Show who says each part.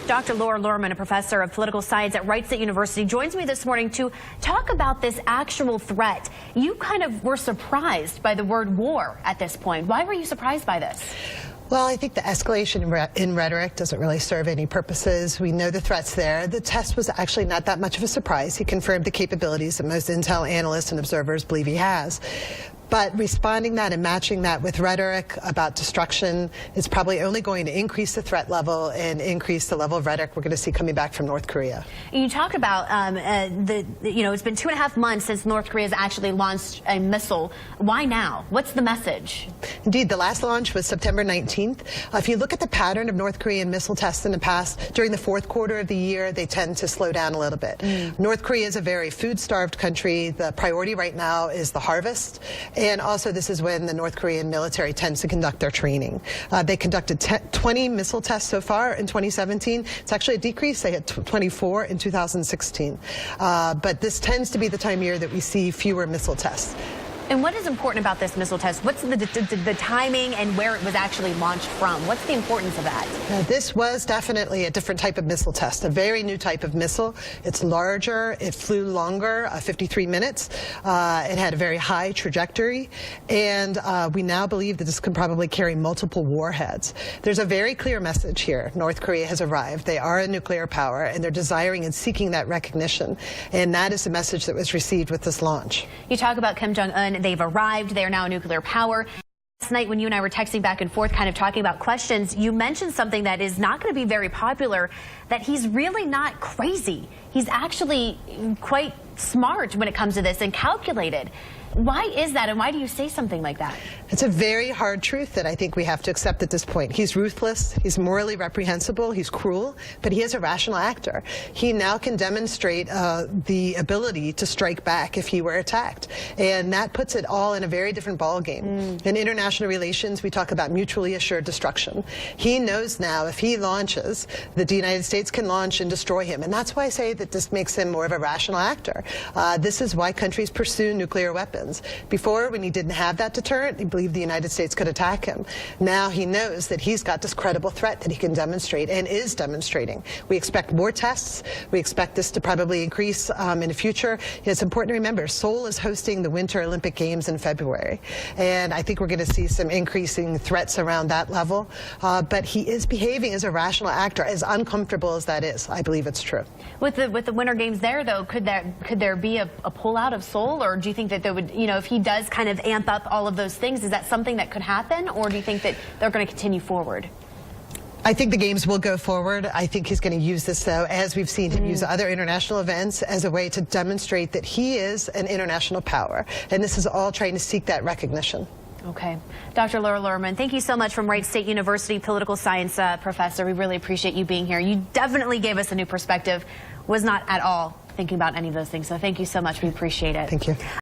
Speaker 1: Dr. Laura Lerman, a professor of political science at Wright State University, joins me this morning to talk about this actual threat. You kind of were surprised by the word war at this point. Why were you surprised by this?
Speaker 2: Well, I think the escalation in rhetoric doesn't really serve any purposes. We know the threat's there. The test was actually not that much of a surprise. He confirmed the capabilities that most intel analysts and observers believe he has. But responding that and matching that with rhetoric about destruction is probably only going to increase the threat level and increase the level of rhetoric we're going to see coming back from North Korea.
Speaker 1: You talk about it's been 2.5 months since North Korea has actually launched a missile. Why now? What's the message?
Speaker 2: Indeed, the last launch was September 19th. If you look at the pattern of North Korean missile tests in the past, during the fourth quarter of the year, they tend to slow down a little bit. North Korea is a very food-starved country. The priority right now is the harvest. And also, this is when the North Korean military tends to conduct their training. They conducted 20 missile tests so far in 2017. It's actually a decrease. They had 24 in 2016. But this tends to be the time of year that we see fewer missile tests.
Speaker 1: And what is important about this missile test? What's the timing and where it was actually launched from? What's the importance of that?
Speaker 2: This was definitely a different type of missile test, a very new type of missile. It's larger, it flew longer, 53 minutes. It had a very high trajectory, and we now believe that this can probably carry multiple warheads. There's a very clear message here. North Korea has arrived. They are a nuclear power, and they're desiring and seeking that recognition. And that is the message that was received with this launch.
Speaker 1: You talk about Kim Jong Un. They've arrived. They are now a nuclear power. Last night when you and I were texting back and forth kind of talking about questions, you mentioned something that is not going to be very popular, that he's really not crazy. He's actually quite smart when it comes to this and calculated. Why is that, and why do you say something like that?
Speaker 2: It's a very hard truth that I think we have to accept at this point. He's ruthless, he's morally reprehensible, he's cruel, but he is a rational actor. He now can demonstrate the ability to strike back if he were attacked. And that puts it all in a very different ballgame. In international relations, we talk about mutually assured destruction. He knows now if he launches, that the United States can launch and destroy him. And that's why I say that this makes him more of a rational actor. This is why countries pursue nuclear weapons. Before, when he didn't have that deterrent, he believed the United States could attack him. Now he knows that he's got this credible threat that he can demonstrate and is demonstrating. We expect more tests. We expect this to probably increase in the future. It's important to remember, Seoul is hosting the Winter Olympic Games in February. And I think we're going to see some increasing threats around that level. But he is behaving as a rational actor, as uncomfortable as that is. I believe it's true.
Speaker 1: With the Winter Games there, though, could there be a pullout of Seoul, or do you think that there would, if he does kind of amp up all of those things, is that something that could happen, or do you think that they're going to continue forward?
Speaker 2: I think the games will go forward. I think he's going to use this, though, as we've seen him use other international events, as a way to demonstrate that he is an international power. And this is all trying to seek that recognition.
Speaker 1: Okay. Dr. Laura Lerman, thank you so much, from Wright State University, political science professor. We really appreciate you being here. You definitely gave us a new perspective. Was not at all thinking about any of those things. So thank you so much. We appreciate it.
Speaker 2: Thank you.